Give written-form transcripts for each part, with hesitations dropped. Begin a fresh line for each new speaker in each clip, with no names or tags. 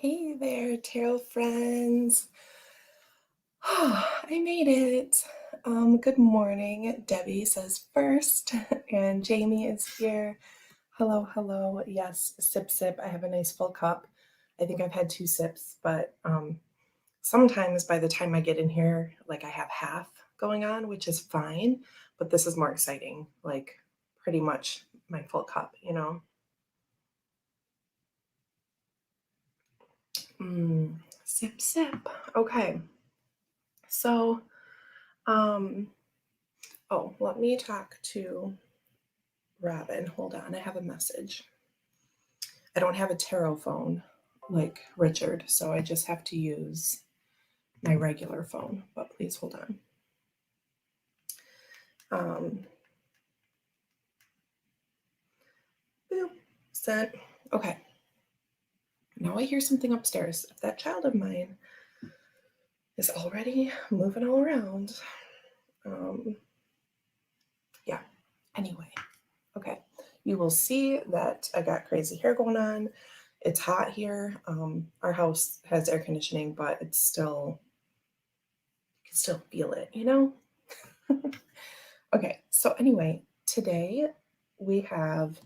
Hey there, tarot friends. I made it. Good morning. Debbie says first, and Jamie is here. Hello, hello. Yes, sip, sip. I have a nice full cup. I think I've had two sips, but sometimes by the time I get in here, like I have half going on, which is fine, but this is more exciting. Like pretty much my full cup. Sip, sip. Okay. So, um, oh, let me talk to Robin. Hold on, I have a message. I don't have a tarot phone like Richard, so I just have to use my regular phone, but please hold on. Boop, sent. Okay. Now I hear something upstairs. If that child of mine is already moving all around, yeah. Anyway, okay. You will see that I got crazy hair going on. It's hot here. Our house has air conditioning, but it's still, you can still feel it. Okay, so anyway, today we have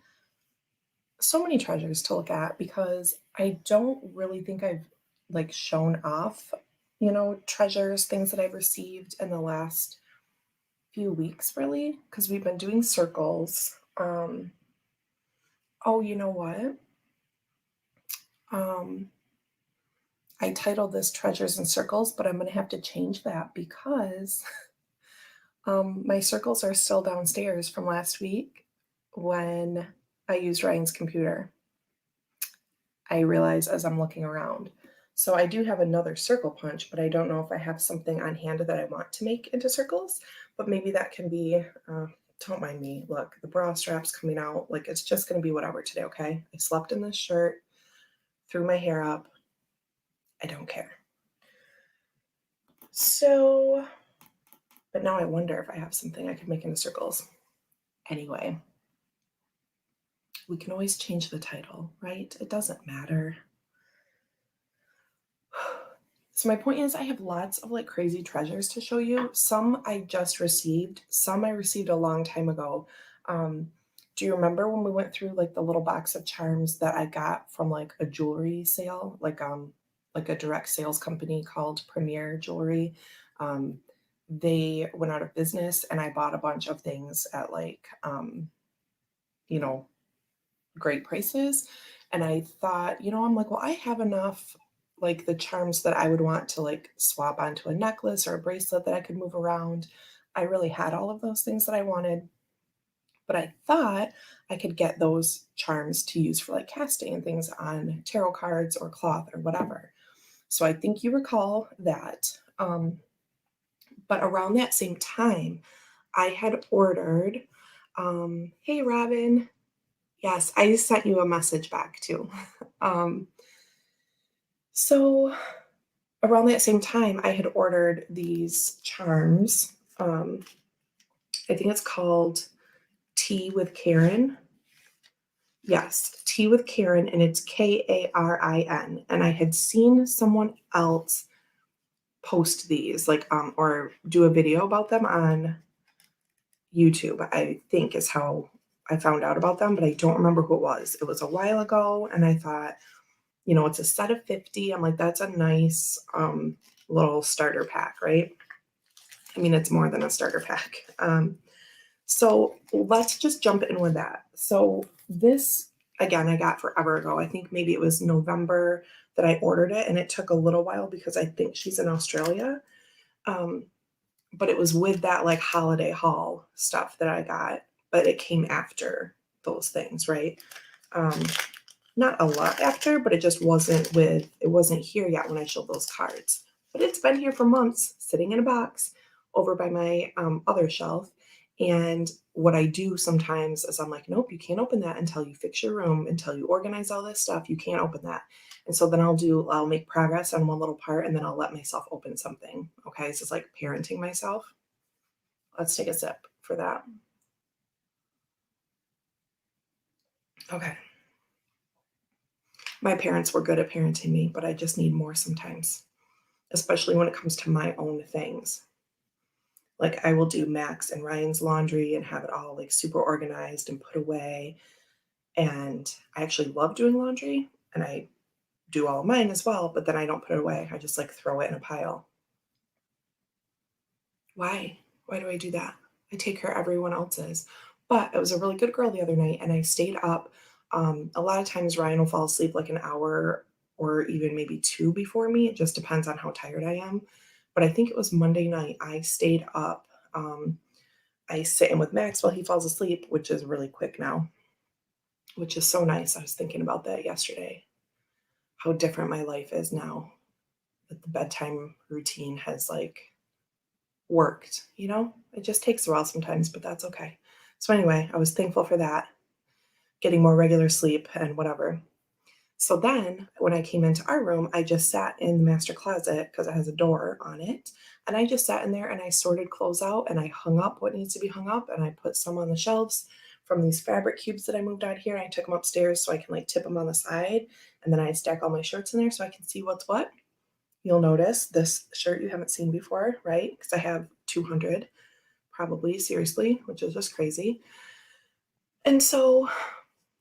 so many treasures to look at because I don't really think I've like shown off, treasures, things that I've received in the last few weeks, really, because we've been doing circles. Oh, you know what? Um, I titled this Treasures and Circles, but I'm going to have to change that because my circles are still downstairs from last week when I used Ryan's computer. I realize as I'm looking around. So I do have another circle punch, but I don't know if I have something on hand that I want to make into circles, but maybe that can be, don't mind me. Look, the bra strap's coming out. Like it's just going to be whatever today, okay? I slept in this shirt, threw my hair up. I don't care. So, but now I wonder if I have something I could make into circles. Anyway, we can always change the title, right? It doesn't matter. So my point is I have lots of like crazy treasures to show you. Some I just received, some I received a long time ago. Do you remember when we went through like the little box of charms that I got from like a jewelry sale, like a direct sales company called Premier Jewelry? They went out of business and I bought a bunch of things at like you know, great prices. And I thought, I'm like, well, I have enough like the charms that I would want to like swap onto a necklace or a bracelet that I could move around. I really had all of those things that I wanted, but I thought I could get those charms to use for like casting and things on tarot cards or cloth or whatever. So I think you recall that. But around that same time, I had ordered, hey, Robin. Yes, I sent you a message back too. Um, so around that same time, I had ordered these charms. I think it's called Tea with Karin. Yes, Tea with Karin, and it's Karin. And I had seen someone else post these, like, or do a video about them on YouTube, I think is how I found out about them, but I don't remember who it was. It was a while ago, and I thought, it's a set of 50. I'm like, that's a nice little starter pack, right? I mean, it's more than a starter pack. So let's just jump in with that. So this, again, I got forever ago. I think maybe it was November that I ordered it, and it took a little while because I think she's in Australia. But it was with that like holiday haul stuff that I got, but it came after those things, right? Um, Not a lot after, but it just it wasn't here yet when I showed those cards. But it's been here for months, sitting in a box over by my other shelf. And what I do sometimes is I'm like, nope, you can't open that until you fix your room, until you organize all this stuff. You can't open that. And so then I'll make progress on one little part and then I'll let myself open something. Okay. So it's like parenting myself. Let's take a sip for that. Okay. My parents were good at parenting me, but I just need more sometimes, especially when it comes to my own things. Like I will do Max and Ryan's laundry and have it all like super organized and put away. And I actually love doing laundry and I do all of mine as well, but then I don't put it away. I just like throw it in a pile. Why? Why do I do that? I take care of everyone else's. But I was a really good girl the other night and I stayed up. A lot of times Ryan will fall asleep like an hour or even maybe two before me. It just depends on how tired I am. But I think it was Monday night. I stayed up. I sit in with Max while he falls asleep, which is really quick now, which is so nice. I was thinking about that yesterday, how different my life is now that the bedtime routine has like worked, you know? It just takes a while sometimes, but that's okay. So anyway, I was thankful for that, getting more regular sleep and whatever. So then when I came into our room, I just sat in the master closet because it has a door on it. And I just sat in there and I sorted clothes out and I hung up what needs to be hung up and I put some on the shelves from these fabric cubes that I moved out here. I took them upstairs so I can like tip them on the side. And then I stack all my shirts in there so I can see what's what. You'll notice this shirt you haven't seen before, right? Because I have 200 probably, seriously, which is just crazy. And so,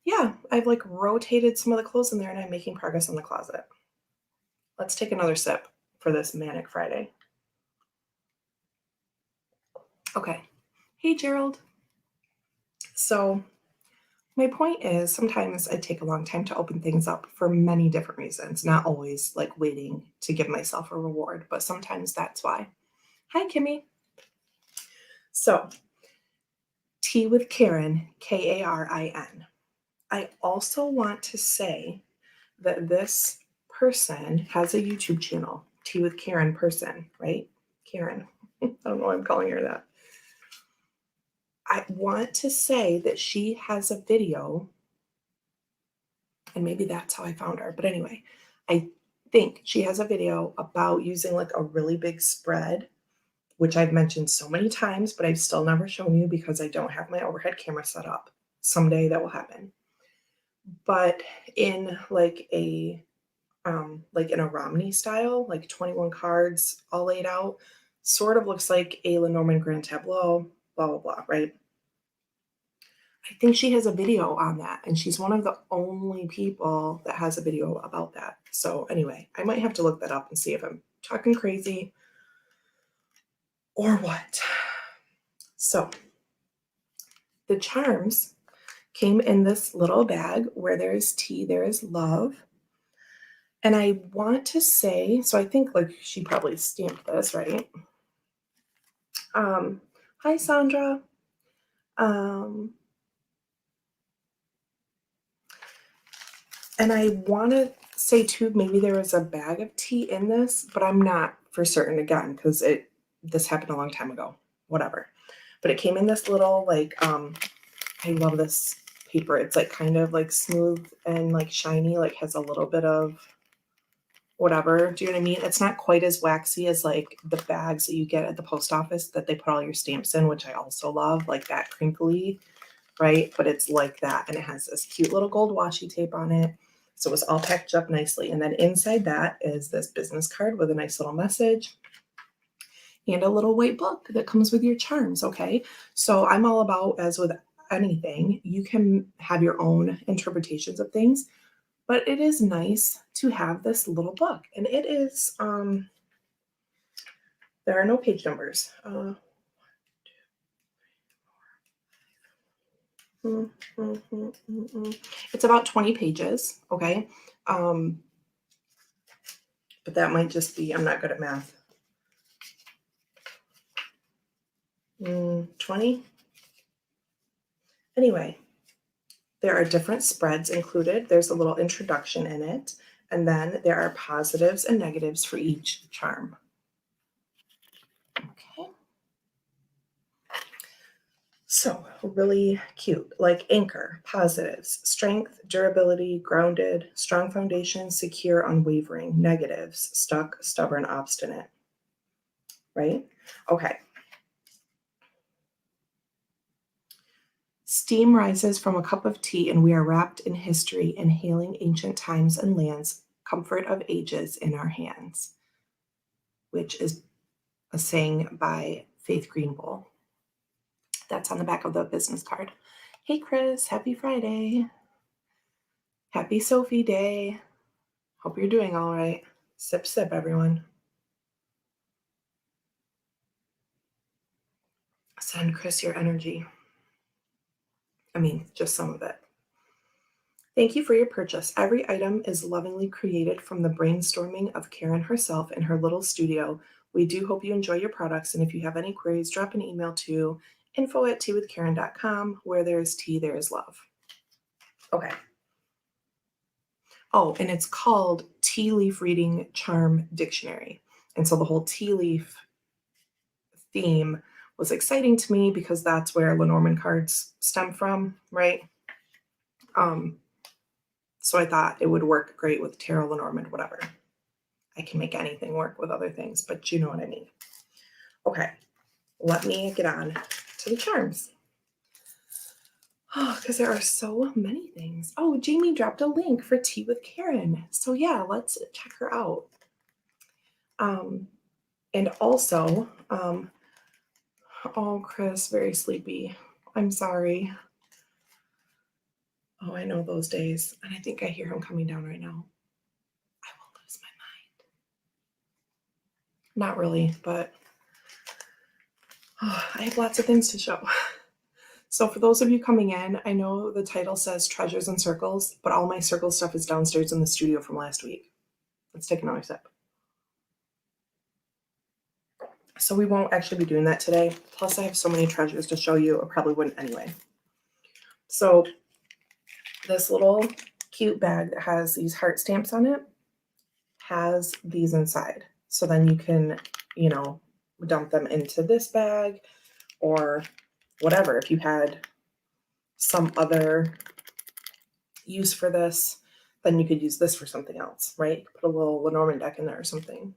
yeah, I've like rotated some of the clothes in there and I'm making progress on the closet. Let's take another sip for this Manic Friday. Okay. Hey, Gerald. So, my point is sometimes I take a long time to open things up for many different reasons, not always like waiting to give myself a reward, but sometimes that's why. Hi, Kimmy. So, Tea with Karin, Karin. I also want to say that this person has a YouTube channel, Tea with Karin person, right? Karin. I don't know why I'm calling her that. I want to say that she has a video, and maybe that's how I found her. But anyway, I think she has a video about using like a really big spread, which I've mentioned so many times, but I've still never shown you because I don't have my overhead camera set up. Someday that will happen. But in like in a Romney style, like 21 cards all laid out, sort of looks like a Lenormand Grand Tableau, blah, blah, blah, right? I think she has a video on that, and she's one of the only people that has a video about that. So anyway, I might have to look that up and see if I'm talking crazy or what. So the charms came in this little bag where there is tea, there is love. And I want to say, so I think like she probably stamped this, right? Hi, Sandra. And I want to say too, maybe there was a bag of tea in this, but I'm not for certain again, because this happened a long time ago, whatever. But it came in this little, like, I love this paper. It's like kind of like smooth and like shiny, like has a little bit of whatever. Do you know what I mean? It's not quite as waxy as like the bags that you get at the post office that they put all your stamps in, which I also love, like that crinkly, right? But it's like that. And it has this cute little gold washi tape on it. So it was all packaged up nicely. And then inside that is this business card with a nice little message and a little white book that comes with your charms. Okay. So I'm all about, as with anything, you can have your own interpretations of things, but it is nice to have this little book. And it is, there are no page numbers. It's about 20 pages. Okay. But that might just be, I'm not good at math. 20. Anyway, there are different spreads included. There's a little introduction in it. And then there are positives and negatives for each charm. Okay. So really cute, like anchor, positives, strength, durability, grounded, strong foundation, secure, unwavering, negatives, stuck, stubborn, obstinate, right? Okay. Steam rises from a cup of tea, and we are wrapped in history, inhaling ancient times and lands, comfort of ages in our hands, which is a saying by Faith Greenbull. That's on the back of the business card. Hey, Chris, happy Friday. Happy Sophie Day. Hope you're doing all right. Sip, sip, everyone. Send Chris your energy. I mean, just some of it. Thank you for your purchase. Every item is lovingly created from the brainstorming of Karin herself in her little studio. We do hope you enjoy your products, and if you have any queries, drop an email to info@teawithkarin.com. Where there is tea, there is love. Okay. Oh, and it's called Tea Leaf Reading Charm Dictionary. And so the whole tea leaf theme was exciting to me because that's where Lenormand cards stem from, right? So I thought it would work great with tarot, Lenormand, whatever. I can make anything work with other things, but you know what I mean. Okay, let me get on to the charms. Oh, because there are so many things. Oh, Jamie dropped a link for Tea with Karin. So yeah, let's check her out. And also, oh, Chris, very sleepy. I'm sorry. Oh, I know those days. And I think I hear him coming down right now. I will lose my mind. Not really, but oh, I have lots of things to show. So for those of you coming in, I know the title says Treasures and Circles, but all my circle stuff is downstairs in the studio from last week. Let's take another sip. So we won't actually be doing that today. Plus I have so many treasures to show you, I probably wouldn't anyway. So this little cute bag that has these heart stamps on it has these inside. So then you can, you know, dump them into this bag or whatever. If you had some other use for this, then you could use this for something else, right? Put a little Lenormand deck in there or something.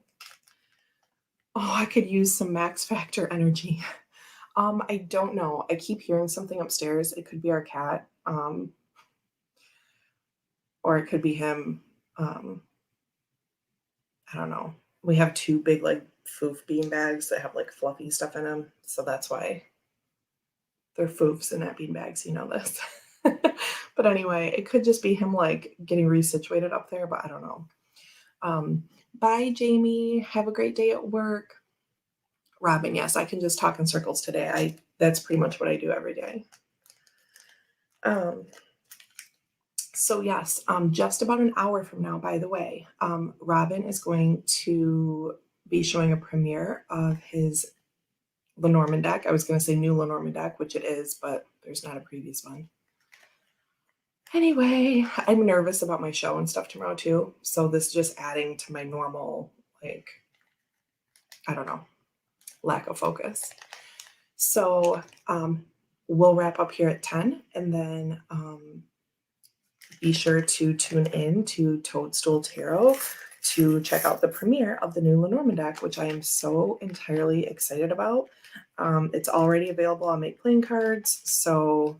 Oh, I could use some Max Factor energy. I don't know. I keep hearing something upstairs. It could be our cat, or it could be him. I don't know. We have two big like foof bean bags that have like fluffy stuff in them, so that's why they're foofs and not bean bags. You know this. But anyway, it could just be him like getting resituated up there, but I don't know. Bye, Jamie. Have a great day at work. Robin, yes, I can just talk in circles today. That's pretty much what I do every day. So yes, just about an hour from now, by the way, Robin is going to be showing a premiere of his Lenormand deck. I was going to say new Lenormand deck, which it is, but there's not a previous one. Anyway, I'm nervous about my show and stuff tomorrow too. So this is just adding to my normal, like, I don't know, lack of focus. So we'll wrap up here at 10 and then be sure to tune in to Toadstool Tarot to check out the premiere of the new Lenormand deck, which I am so entirely excited about. It's already available on Make Playing Cards, so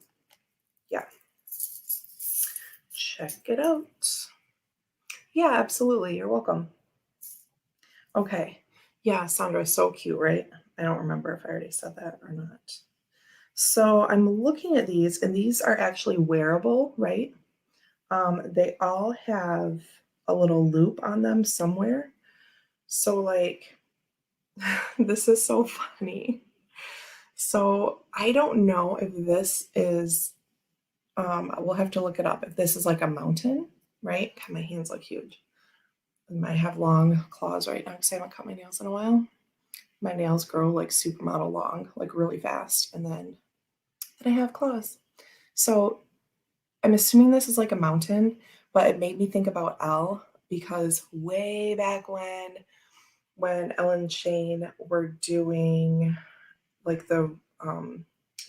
yeah. Check it out. Yeah, absolutely. You're welcome. Okay. Yeah, Sandra is so cute, right? I don't remember if I already said that or not. So I'm looking at these, and these are actually wearable, right? They all have a little loop on them somewhere. So like, this is so funny. So I don't know if this is, we'll have to look it up. If this is like a mountain, right? God, my hands look huge. I have long claws right now because I haven't cut my nails in a while. My nails grow like supermodel long, like really fast. And then I have claws. So I'm assuming this is like a mountain, but it made me think about Elle because way back when Ellen and Shane were doing like the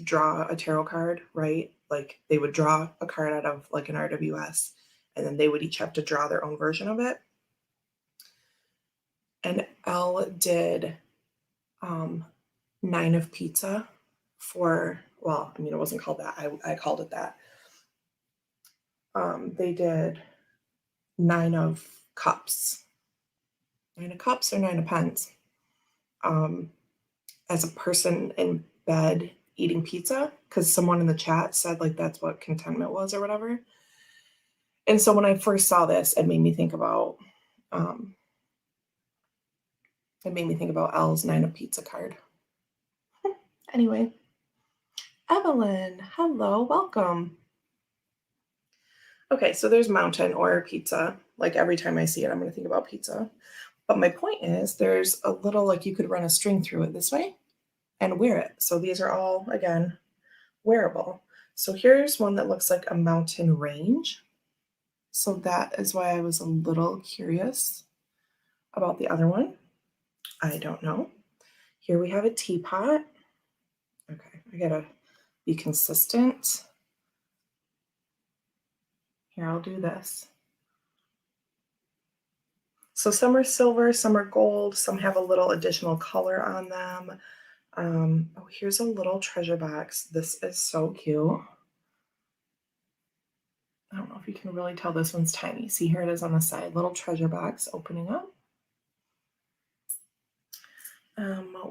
draw a tarot card, right? Like they would draw a card out of like an RWS and then they would each have to draw their own version of it. And Elle did 9 of pizza for Well, I mean, it wasn't called that. I called it that. They did 9 of cups. 9 of cups or 9 of pens. As a person in bed eating pizza, because someone in the chat said like that's what contentment was or whatever. And so when I first saw this, it made me think about Elle's 9 of pizza card. Anyway, Evelyn, hello, welcome. Okay, so there's mountain or pizza. Like every time I see it, I'm going to think about pizza. But my point is there's a little, like you could run a string through it this way and wear it. So these are all, again, wearable. So here's one that looks like a mountain range. So that is why I was a little curious about the other one. I don't know. Here we have a teapot. Okay, I gotta be consistent. Here, I'll do this. So some are silver, some are gold, some have a little additional color on them. Oh, here's a little treasure box. This is so cute. I don't know if you can really tell this one's tiny. See, here it is on the side, little treasure box opening up.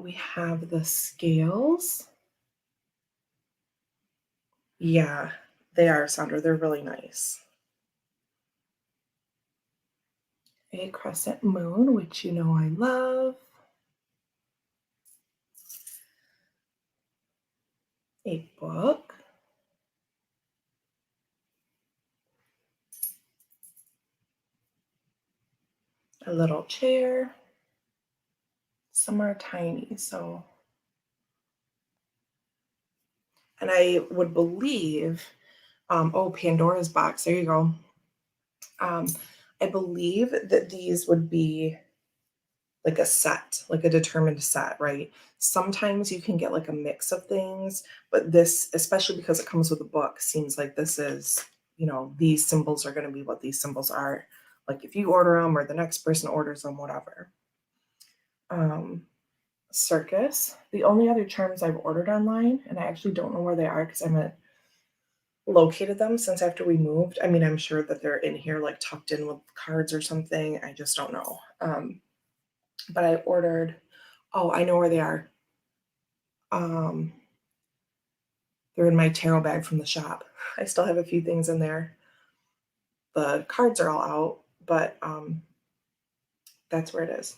We have the scales. Yeah, they are, Sandra. They're really nice. A crescent moon, which you know I love. A book. A little chair. Some are tiny, so. And I would believe, oh, Pandora's box. There you go. I believe that these would be like a set, like a determined set, right? Sometimes you can get like a mix of things, but this, especially because it comes with a book, seems like this is, you know, these symbols are going to be what these symbols are. Like if you order them or the next person orders them, whatever. Circus. The only other charms I've ordered online, and I actually don't know where they are because I haven't located them since after we moved. I mean, I'm sure that they're in here like tucked in with cards or something. I just don't know. But I ordered, oh, I know where they are. They're in my tarot bag from the shop. I still have a few things in there. The cards are all out, but that's where it is.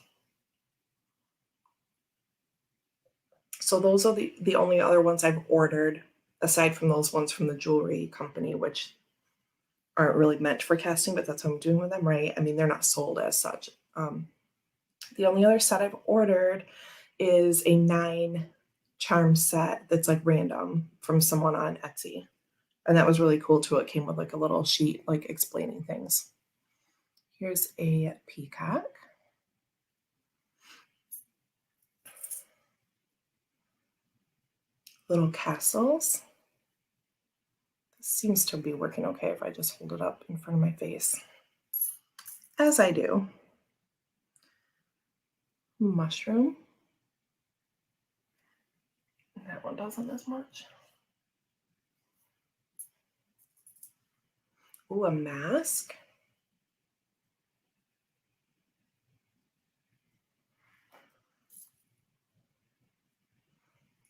So those are the only other ones I've ordered, aside from those ones from the jewelry company, which aren't really meant for casting, but that's what I'm doing with them, right? I mean, they're not sold as such. The only other set I've ordered is a 9 charm set that's like random from someone on Etsy. And that was really cool too. It came with like a little sheet like explaining things. Here's a peacock. Little castles. This seems to be working okay if I just hold it up in front of my face. As I do. Mushroom. That one doesn't as much. Ooh, a mask.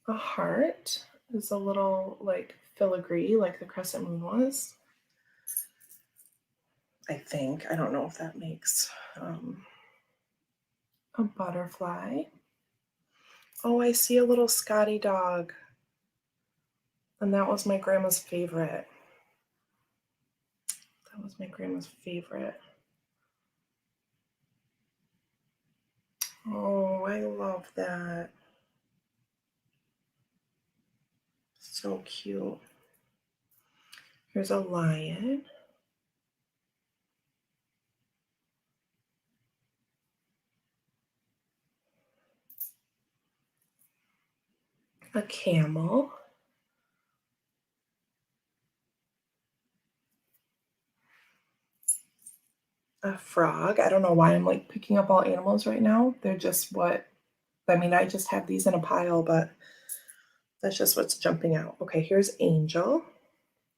A heart is a little like filigree, like the crescent moon was. I think. I don't know if that makes a butterfly. Oh, I see a little Scotty dog. And that was my grandma's favorite. That was my grandma's favorite. Oh, I love that. So cute. Here's a lion. A camel. A frog. I don't know why I'm like picking up all animals right now. They're just what, I mean, I just have these in a pile, but That's just what's jumping out. Okay, here's Angel.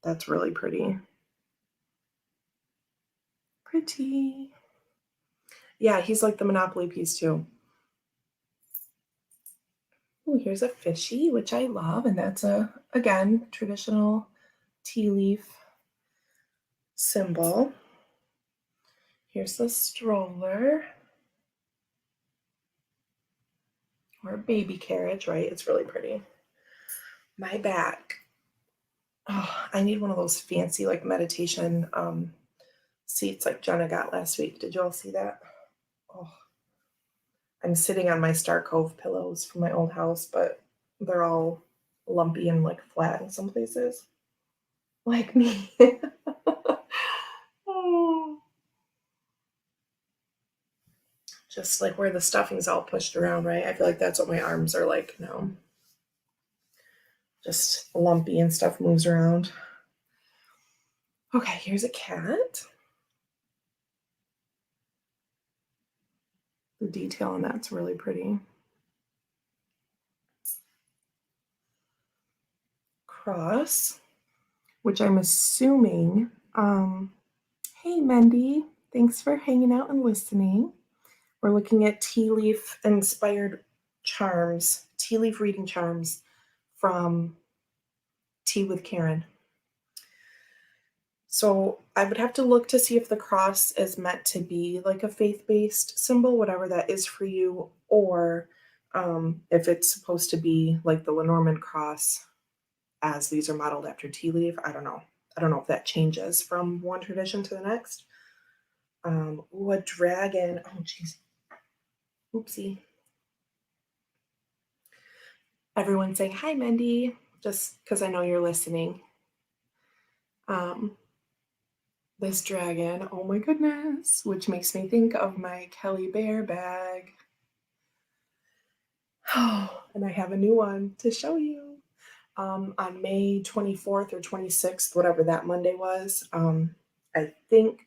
That's really pretty. Pretty. Yeah, he's like the Monopoly piece too. Oh, here's a fishy, which I love, and that's again, traditional tea leaf symbol. Here's the stroller or baby carriage, right? It's really pretty. My back. Oh, I need one of those fancy like meditation seats like Jenna got last week. Did you all see that? Oh, I'm sitting on my Star Cove pillows from my old house, but they're all lumpy and like flat in some places. Like me. Oh. Just like where the stuffing's all pushed around, right? I feel like that's what my arms are like now. Just lumpy and stuff moves around. Okay, here's a cat. The detail on that's really pretty. Cross, which I'm assuming, hey Mendy, thanks for hanging out and listening. We're looking at tea leaf inspired charms, tea leaf reading charms from Tea with Karin. So I would have to look to see if the cross is meant to be like a faith-based symbol, whatever that is for you, or if it's supposed to be like the Lenormand cross, as these are modeled after tea leaf. I don't know. I don't know if that changes from one tradition to the next. Ooh, a dragon. Oh, jeez. Oopsie. Everyone's saying hi, Mendy, just because I know you're listening. This dragon, oh my goodness, which makes me think of my Kelly Bear bag. Oh, and I have a new one to show you. On May 24th or 26th, whatever that Monday was, I think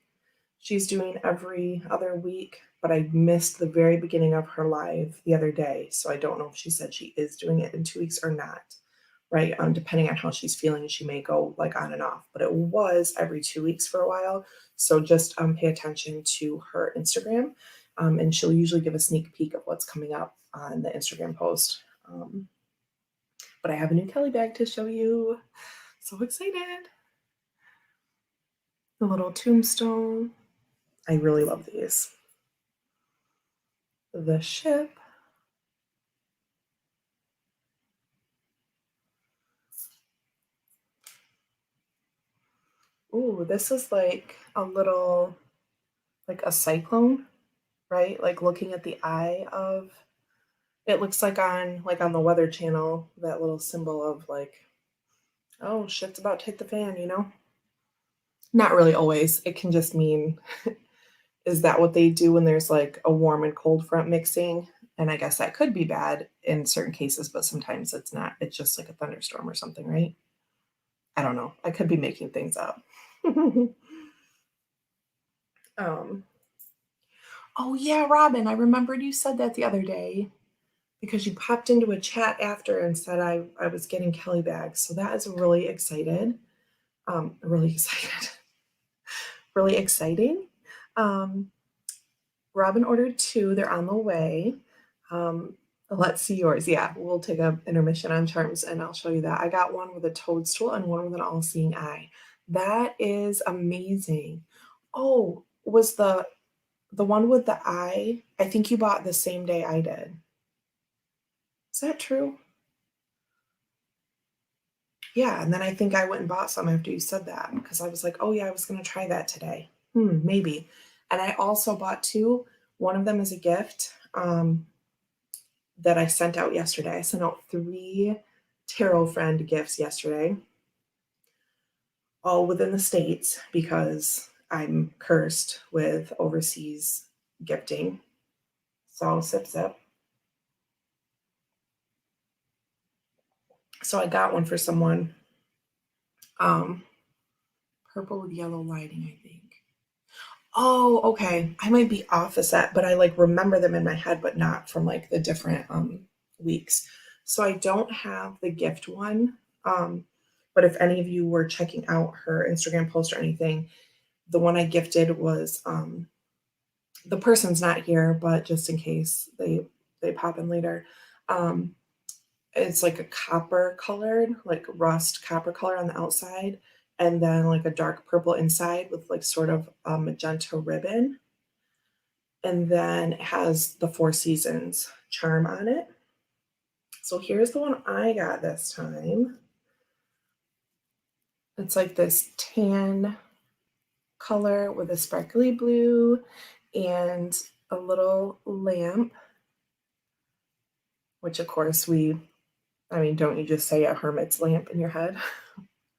she's doing every other week, but I missed the very beginning of her live the other day. So I don't know if she said she is doing it in 2 weeks or not, right? Depending on how she's feeling, she may go like on and off, but it was every 2 weeks for a while. So just pay attention to her Instagram, and she'll usually give a sneak peek of what's coming up on the Instagram post. But I have a new Kelly bag to show you. So excited. The little tombstone. I really love these. The ship. Ooh, this is like a little, like a cyclone, right? Like looking at the eye of, it looks like on the Weather Channel, that little symbol of like, oh, shit's about to hit the fan, you know? Not really always. It can just mean, is that what they do when there's like a warm and cold front mixing? And I guess that could be bad in certain cases, but sometimes it's not. It's just like a thunderstorm or something, right? I don't know. I could be making things up. um, oh, yeah, Robin, I remembered you said that the other day because you popped into a chat after and said I was getting Kelly bags. So that is really excited. Really excited. Really exciting. Robin ordered two. They're on the way. Let's see yours. Yeah, we'll take an intermission on charms and I'll show you that. I got one with a toadstool and one with an all-seeing eye. That is amazing. Oh, was the one with the eye? I think you bought the same day I did. Is that true? Yeah, and then I think I went and bought some after you said that because I was like, oh yeah, I was gonna try that today. Maybe. And I also bought two. One of them is a gift. That I sent out yesterday. I sent out 3 tarot friend gifts yesterday, all within the States because I'm cursed with overseas gifting. So sip, sip. So I got one for someone. Purple with yellow lighting, I think. Oh, okay. I might be off a set, but I like remember them in my head, but not from like the different weeks. So I don't have the gift one. But if any of you were checking out her Instagram post or anything, the one I gifted was the person's not here, but just in case they pop in later. Um, it's like a copper colored, like rust copper color on the outside, and then like a dark purple inside with like sort of a magenta ribbon. And then it has the Four Seasons charm on it. So here's the one I got this time. It's like this tan color with a sparkly blue and a little lamp, which of course don't you just say a hermit's lamp in your head?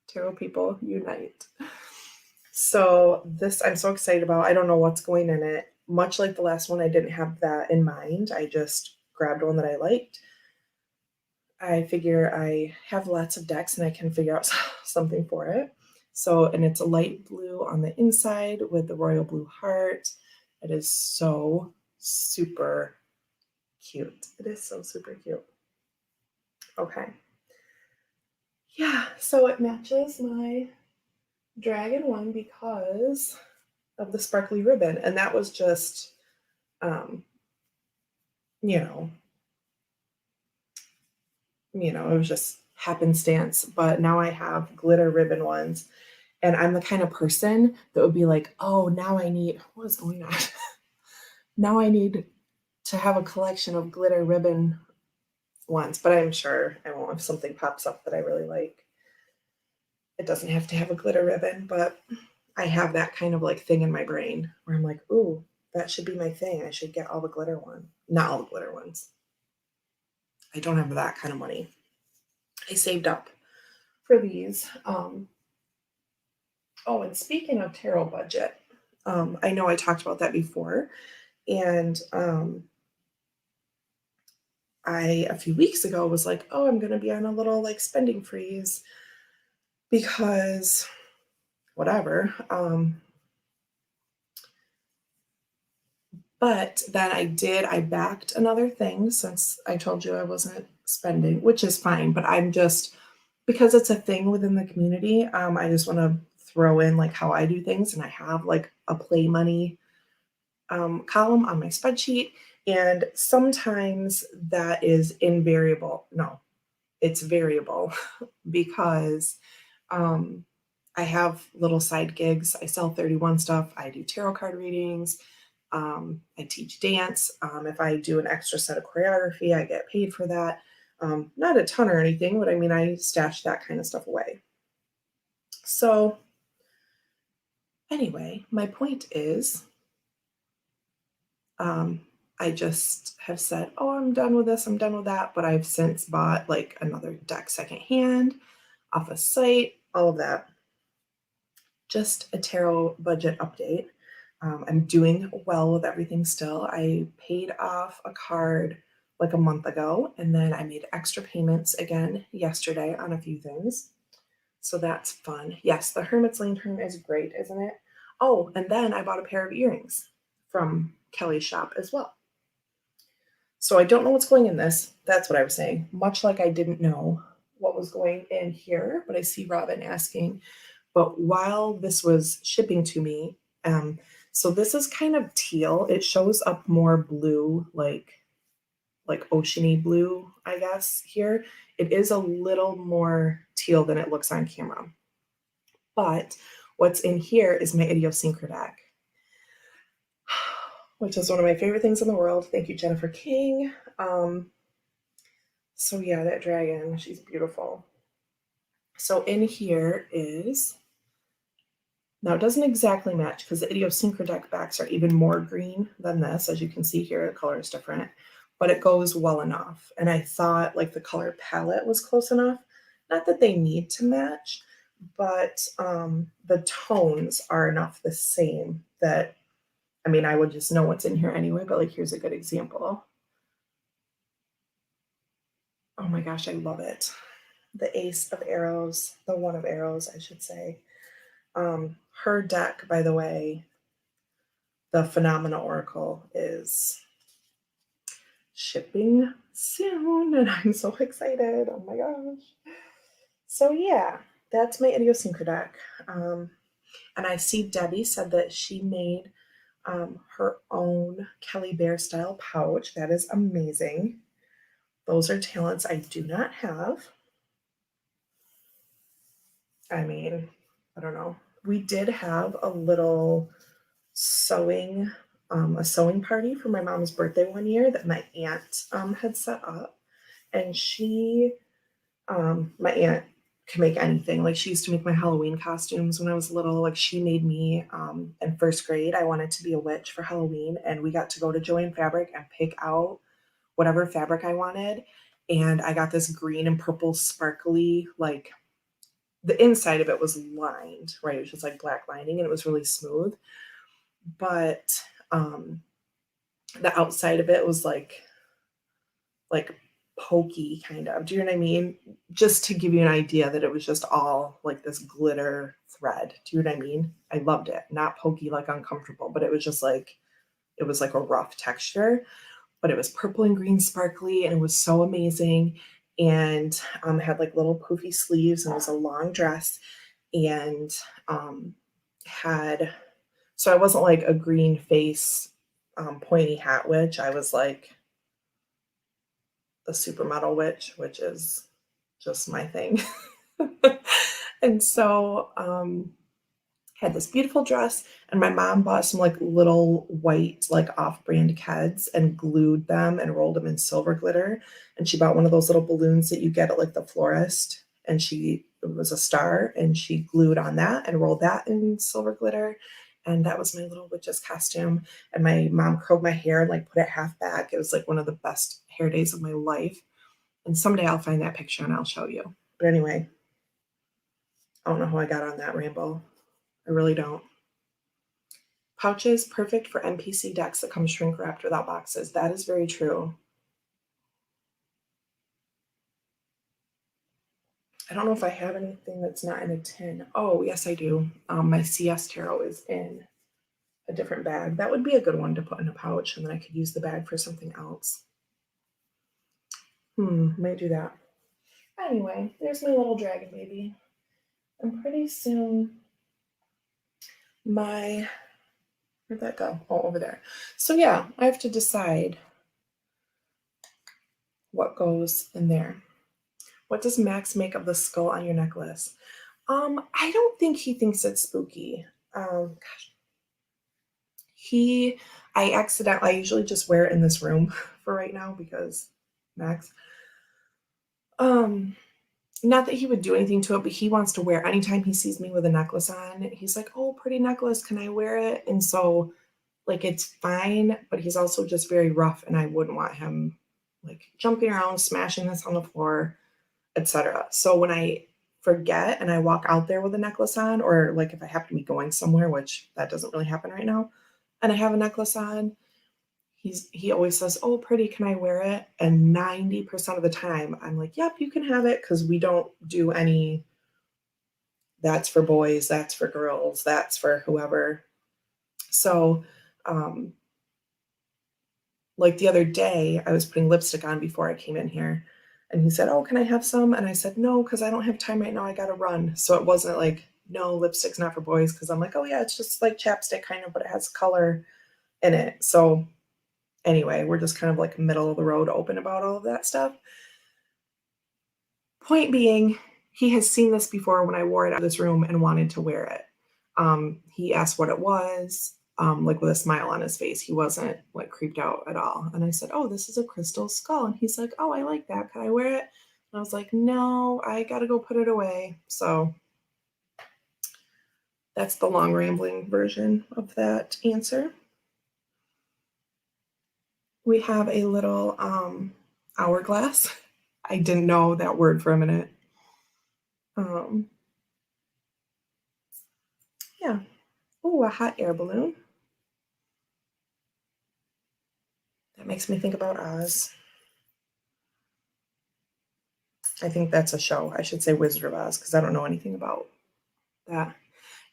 Tarot people unite. So this I'm so excited about. I don't know what's going in it. Much like the last one, I didn't have that in mind. I just grabbed one that I liked. I figure I have lots of decks and I can figure out something for it. So, and it's a light blue on the inside with the royal blue heart. It is so super cute. It is so super cute. Okay. Yeah, so it matches my dragon one because of the sparkly ribbon. And that was just, um, you know, it was just happenstance. But now I have glitter ribbon ones. And I'm the kind of person that would be like, oh, now I need, what is going on? Now I need to have a collection of glitter ribbon ones, but I'm sure I won't if something pops up that I really like. It doesn't have to have a glitter ribbon, but I have that kind of like thing in my brain where I'm like, ooh, that should be my thing. I should get all the glitter one. Not all the glitter ones. I don't have that kind of money. I saved up for these. Oh, and speaking of tarot budget, I know I talked about that before, and I a few weeks ago was like, oh, I'm gonna be on a little like spending freeze because whatever. But then I backed another thing since I told you I wasn't spending, which is fine, but I'm just because it's a thing within the community, I just want to throw in like how I do things, and I have like a play money column on my spreadsheet, and sometimes that is invariable. No, it's variable because um, I have little side gigs. I sell 31 stuff. I do tarot card readings. I teach dance. If I do an extra set of choreography, I get paid for that. Not a ton or anything, but I mean, I stash that kind of stuff away. So, anyway, my point is um, I just have said, oh, I'm done with this, I'm done with that. But I've since bought like another deck secondhand off a site, all of that. Just a tarot budget update. I'm doing well with everything still. I paid off a card like a month ago, and then I made extra payments again yesterday on a few things. So that's fun. Yes, the Hermit's Lantern is great, isn't it? Oh, and then I bought a pair of earrings from Kelly's shop as well. So I don't know what's going in this. That's what I was saying. Much like I didn't know what was going in here, but I see Robin asking. But while this was shipping to me, so this is kind of teal. It shows up more blue, like oceany blue, I guess, here. It is a little more teal than it looks on camera. But what's in here is my idiosyncratic, which is one of my favorite things in the world. Thank you, Jennifer King. So yeah, that dragon, she's beautiful. So in here is, now it doesn't exactly match because the idiosyncratic backs are even more green than this. As you can see here, the color is different, but it goes well enough. And I thought like the color palette was close enough. Not that they need to match, but the tones are enough the same that, I mean, I would just know what's in here anyway, but like here's a good example. Oh my gosh, I love it. The Ace of Arrows, the One of Arrows, I should say. Her deck, by the way, the Phenomena Oracle, is shipping soon, and I'm so excited. Oh my gosh. So yeah, that's my idiosyncratic. And I see Debbie said that she made her own Kelly Bear style pouch. That is amazing. Those are talents I do not have. I mean, I don't know. We did have a little sewing, a sewing party for my mom's birthday one year that my aunt had set up. And my aunt can make anything. Like she used to make my Halloween costumes when I was little. Like she made me in first grade. I wanted to be a witch for Halloween, and we got to go to Joann Fabric and pick out whatever fabric I wanted. And I got this green and purple sparkly, like the inside of it was lined, right? It was just like black lining and it was really smooth. But the outside of it was like pokey kind of. Do you know what I mean? Just to give you an idea that it was just all like this glitter thread. Do you know what I mean? I loved it. Not pokey, like uncomfortable, but it was just like it was like a rough texture, but it was purple and green sparkly and it was so amazing. And had like little poofy sleeves and it was a long dress and had so I wasn't like a green face pointy hat witch. I was like a supermodel witch, which is just my thing. And so had this beautiful dress, and my mom bought some like little white like off-brand Keds and glued them and rolled them in silver glitter. And she bought one of those little balloons that you get at like the florist, and it was a star, and she glued on that and rolled that in silver glitter. And that was my little witch's costume. And my mom curled my hair and like put it half back. It was like one of the best hair days of my life. And someday I'll find that picture and I'll show you. But anyway, I don't know how I got on that ramble. I really don't. Pouches perfect for NPC decks that come shrink wrapped without boxes. That is very true. I don't know if I have anything that's not in a tin. Oh, yes, I do. My CS Tarot is in a different bag. That would be a good one to put in a pouch, and then I could use the bag for something else. Might do that. Anyway, there's my little dragon baby. And pretty soon, where'd that go? Oh, over there. So yeah, I have to decide what goes in there. What does Max make of the skull on your necklace? I don't think he thinks it's spooky. Gosh. I usually just wear it in this room for right now because Max. Not that he would do anything to it, but he wants to wear anytime he sees me with a necklace on. He's like, "Oh, pretty necklace, can I wear it?" And so, like, it's fine, but he's also just very rough, and I wouldn't want him like jumping around, smashing this on the floor, etc. So when I forget and I walk out there with a necklace on, or like if I happen to be going somewhere, which that doesn't really happen right now, and I have a necklace on, he always says, "Oh, pretty, can I wear it?" And 90% of the time I'm like, "Yep, you can have it," because we don't do any that's for boys, that's for girls, that's for whoever. So like the other day, I was putting lipstick on before I came in here, and he said, "Oh, can I have some?" And I said, "No, because I don't have time right now. I gotta run." So it wasn't like, "No, lipstick's not for boys," because I'm like, "Oh yeah, it's just like chapstick kind of, but it has color in it." So anyway, we're just kind of like middle of the road open about all of that stuff. Point being, he has seen this before when I wore it out of this room and wanted to wear it. He asked what it was, like with a smile on his face. He wasn't like creeped out at all. And I said, "Oh, this is a crystal skull." And he's like, "Oh, I like that. Can I wear it?" And I was like, "No, I got to go put it away." So that's the long rambling version of that answer. We have a little hourglass. I didn't know that word for a minute. Yeah. Oh, a hot air balloon. That makes me think about Oz. I think that's a show. I should say Wizard of Oz because I don't know anything about that.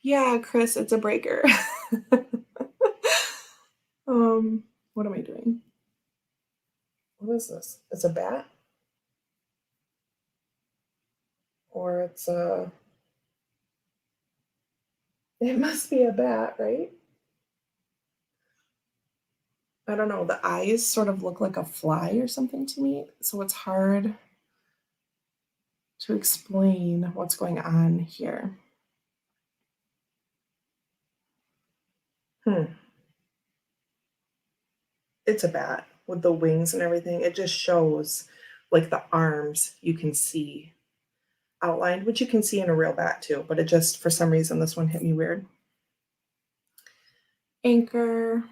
Yeah, Chris, it's a breaker. What am I doing? What is this? It's a bat? Or it's a... It must be a bat, right? I don't know. The eyes sort of look like a fly or something to me, so it's hard to explain what's going on here. It's a bat with the wings and everything. It just shows like the arms you can see outlined, which you can see in a real bat too, but it just, for some reason, this one hit me weird. Anchor.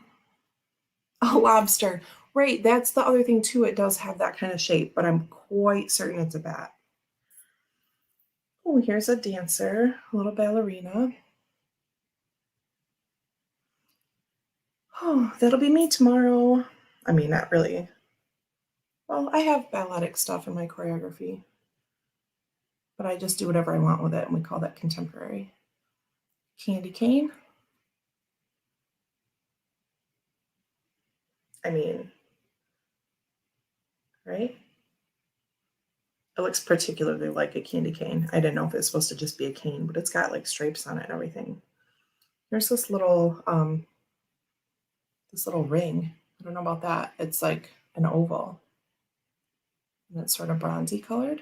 A lobster. Right, that's the other thing too. It does have that kind of shape, but I'm quite certain it's a bat. Oh, here's a dancer, a little ballerina. Oh, that'll be me tomorrow. I mean, not really. Well, I have balletic stuff in my choreography, but I just do whatever I want with it, and we call that contemporary. Candy cane. I mean, right? It looks particularly like a candy cane. I didn't know if it's supposed to just be a cane, but it's got like stripes on it and everything. There's this little ring. I don't know about that. It's like an oval. And it's sort of bronzy colored.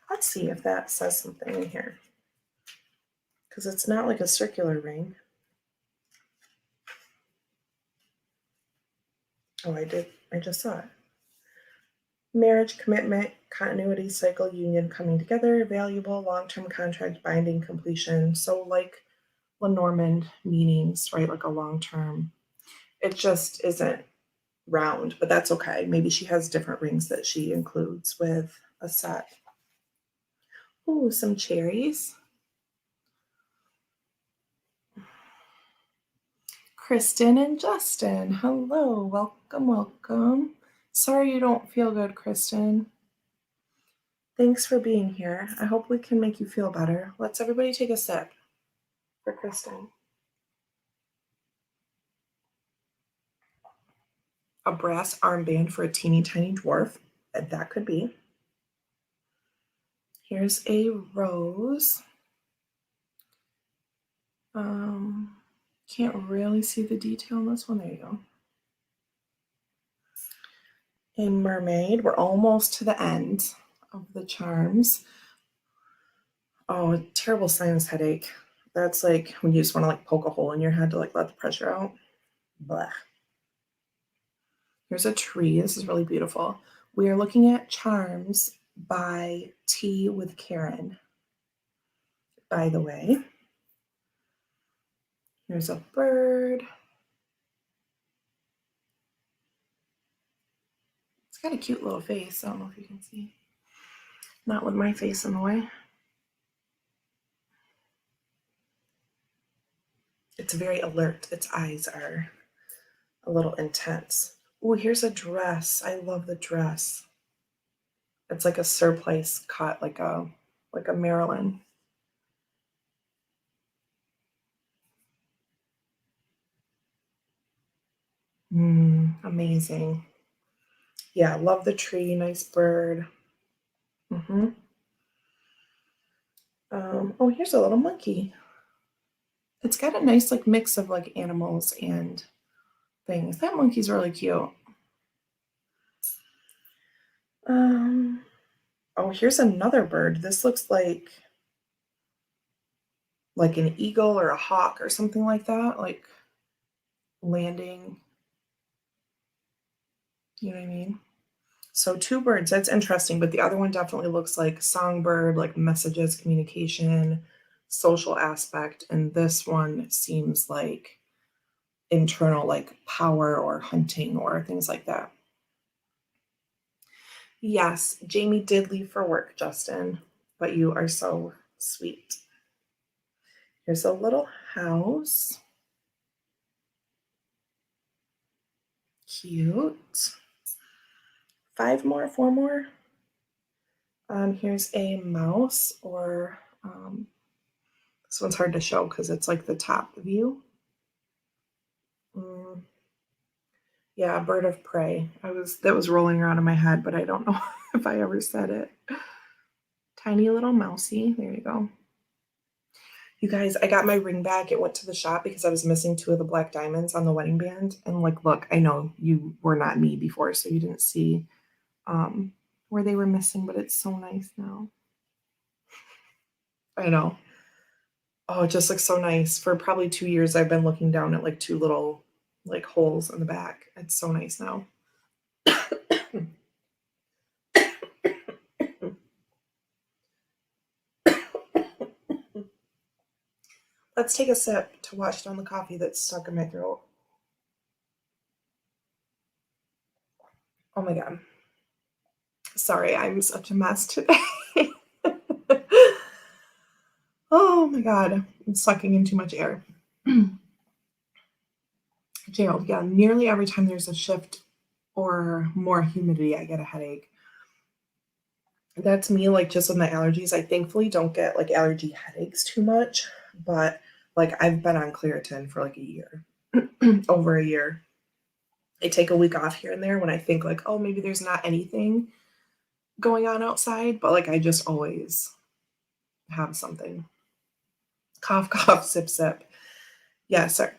Let's see if that says something in here. Because it's not like a circular ring. Oh, I just saw it. Marriage, commitment, continuity, cycle, union, coming together, valuable, long-term contract, binding, completion. So like Lenormand meanings, right? Like a long-term. It just isn't round, but that's okay. Maybe she has different rings that she includes with a set. Ooh, some cherries. Kristen and Justin, hello, welcome, welcome. Sorry you don't feel good, Kristen. Thanks for being here. I hope we can make you feel better. Let's everybody take a sip for Kristen. A brass armband for a teeny tiny dwarf. That could be. Here's a rose. Can't really see the detail on this one. There you go. A mermaid. We're almost to the end of the charms. Oh, a terrible sinus headache. That's like when you just want to like poke a hole in your head to like let the pressure out. Blah. Here's a tree. This is really beautiful. We are looking at charms by Tea with Karin. By the way, here's a bird. It's got a cute little face. I don't know if you can see. Not with my face in the way. It's very alert. Its eyes are a little intense. Oh, here's a dress. I love the dress. It's like a surplice cut, like a Marilyn. Amazing. Yeah, love the tree. Nice bird. Oh, here's a little monkey. It's got a nice like mix of like animals and things. That monkey's really cute. Oh, here's another bird. This looks like an eagle or a hawk or something like that, like landing. You know what I mean? So two birds, that's interesting, but the other one definitely looks like songbird, like messages, communication, social aspect, and this one seems like internal, like power or hunting or things like that. Yes, Jamie did leave for work, Justin, but you are so sweet. Here's a little house. Cute. 5 more, 4 more. Here's a mouse, or this one's hard to show because it's like the top view. Yeah, bird of prey. That was rolling around in my head, but I don't know if I ever said it. Tiny little mousy. There you go. You guys, I got my ring back. It went to the shop because I was missing 2 of the black diamonds on the wedding band. And like, look, I know you were not me before, so you didn't see where they were missing, but it's so nice now. I know. Oh, it just looks so nice. For probably 2 years, I've been looking down at like 2 little like holes in the back. It's so nice now. Let's take a sip to wash down the coffee that's stuck in my throat. Oh my God. Sorry, I'm such a mess today. Oh my God. I'm sucking in too much air. Gerald, yeah, nearly every time there's a shift or more humidity, I get a headache. That's me, like just with my allergies. I thankfully don't get like allergy headaches too much, but like I've been on Claritin for like a year, over a year. I take a week off here and there when I think like, oh, maybe there's not anything going on outside, but like I just always have something. Cough, cough, sip, sip. Yeah, sorry.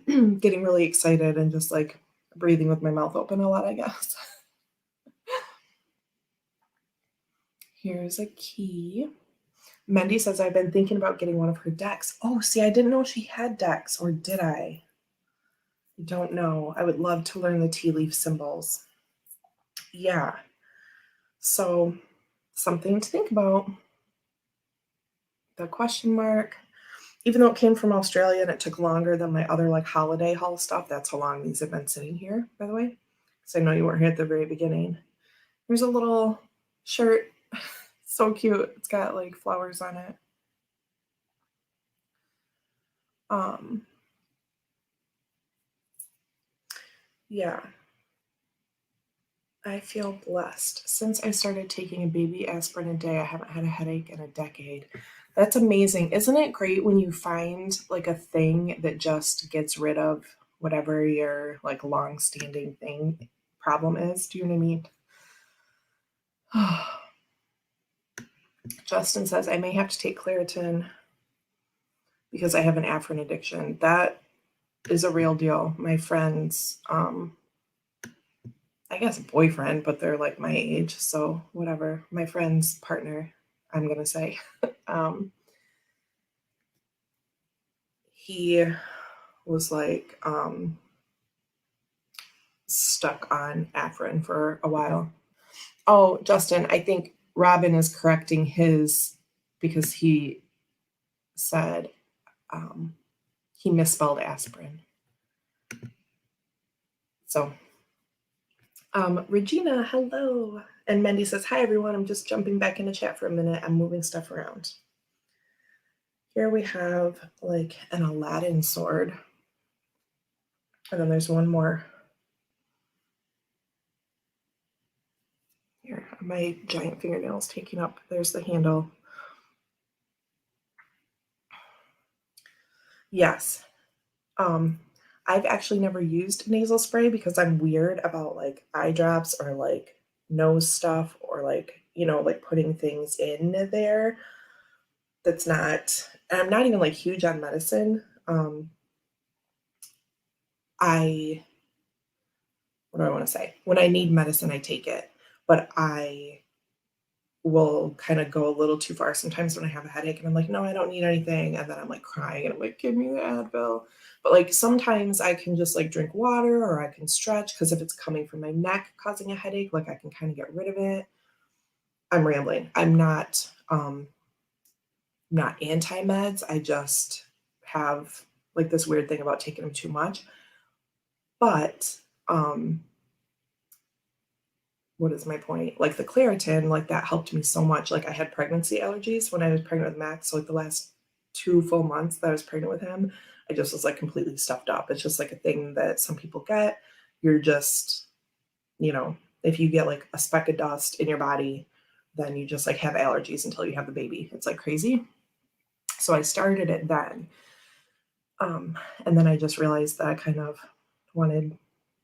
Getting really excited and just like breathing with my mouth open a lot, I guess. Here's a key. Mendy says, I've been thinking about getting one of her decks. Oh, see, I didn't know she had decks, or did I? I don't know. I would love to learn the tea leaf symbols. Yeah. So, something to think about. The question mark. Even though it came from Australia and it took longer than my other like holiday haul stuff, that's how long these have been sitting here, by the way. Because I know you weren't here at the very beginning. There's a little shirt. So cute. It's got like flowers on it. Yeah. I feel blessed. Since I started taking a baby aspirin a day, I haven't had a headache in a decade. That's amazing. Isn't it great when you find like a thing that just gets rid of whatever your like long-standing thing problem is? Do you know what I mean? Justin says I may have to take Claritin because I have an Afrin addiction. That is a real deal. My friends, I guess boyfriend, but they're like my age, so whatever. My friend's partner, I'm gonna say. He was like stuck on Afrin for a while. Oh, Justin, I think Robin is correcting his because he said he misspelled aspirin. So, Regina, hello. And Mendy says, hi, everyone. I'm just jumping back in the chat for a minute. I'm moving stuff around. Here we have like an Aladdin sword. And then there's one more. Here, my giant fingernails taking up. There's the handle. Yes. I've actually never used nasal spray because I'm weird about like eye drops or like nose stuff or like, you know, like putting things in there that's not, and I'm not even like huge on medicine. I, what do I want to say? When I need medicine, I take it, but I will kind of go a little too far sometimes when I have a headache and I'm like, no, I don't need anything. And then I'm like crying and I'm like, give me the Advil. But like sometimes I can just like drink water or I can stretch because if it's coming from my neck causing a headache, like I can kind of get rid of it. I'm rambling. I'm not anti-meds. I just have like this weird thing about taking them too much. But what is my point? Like the Claritin, like that helped me so much. Like I had pregnancy allergies when I was pregnant with Max. So like the last 2 full months that I was pregnant with him, I just was like completely stuffed up. It's just like a thing that some people get. You're just, you know, if you get like a speck of dust in your body, then you just like have allergies until you have the baby. It's like crazy. So I started it then. And then I just realized that I kind of wanted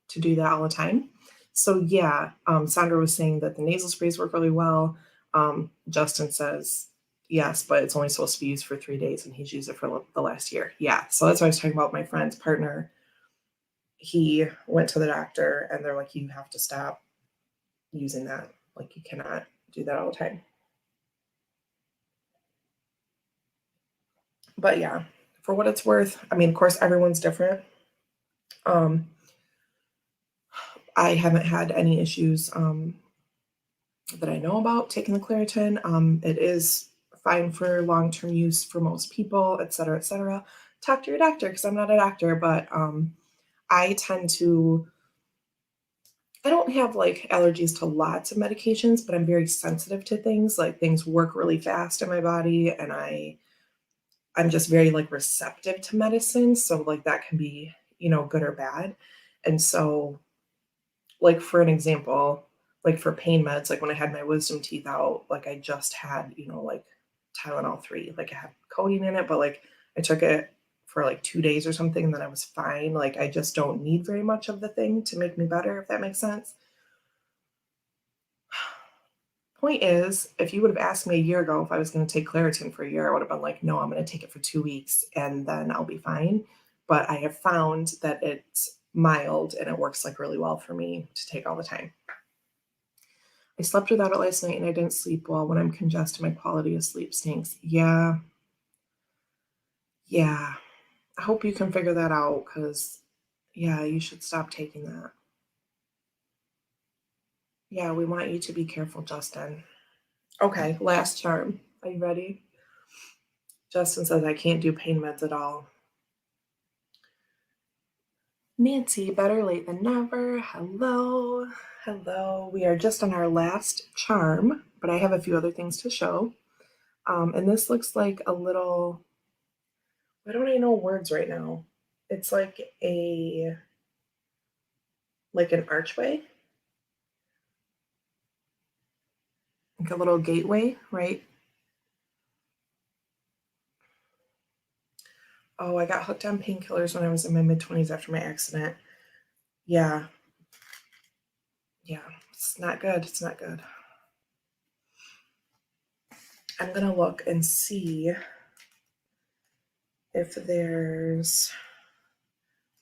to do that all the time. So yeah, Sandra was saying that the nasal sprays work really well. Justin says yes, but it's only supposed to be used for 3 days, and he's used it for the last year. Yeah, so that's what I was talking about. My friend's partner, he went to the doctor, and they're like, you have to stop using that. Like, you cannot do that all the time. But yeah, for what it's worth, I mean, of course, everyone's different. I haven't had any issues that I know about taking the Claritin. It is fine for long-term use for most people, et cetera, et cetera. Talk to your doctor, because I'm not a doctor, but I tend to, I don't have like allergies to lots of medications, but I'm very sensitive to things. Like, things work really fast in my body, and I'm just very like receptive to medicine. So like that can be, good or bad. And so, like, for an example, like for pain meds, like when I had my wisdom teeth out, like I just had, like Tylenol 3, like it had codeine in it, but like I took it for like 2 days or something, and then I was fine. Like, I just don't need very much of the thing to make me better, if that makes sense. Point is, if you would have asked me a year ago if I was going to take Claritin for a year, I would have been like, no, I'm going to take it for 2 weeks and then I'll be fine. But I have found that it's mild and it works like really well for me to take all the time. I slept without it last night and I didn't sleep well. When I'm congested, my quality of sleep stinks. Yeah. Yeah. I hope you can figure that out, because, yeah, you should stop taking that. Yeah, we want you to be careful, Justin. Okay, last charm. Are you ready? Justin says, I can't do pain meds at all. Nancy, better late than never. Hello. Hello. We are just on our last charm, but I have a few other things to show. And this looks like a little, why don't I know words right now? It's like an archway, like a little gateway, right? Oh, I got hooked on painkillers when I was in my mid-20s after my accident. Yeah. Yeah, it's not good. It's not good. I'm going to look and see if there's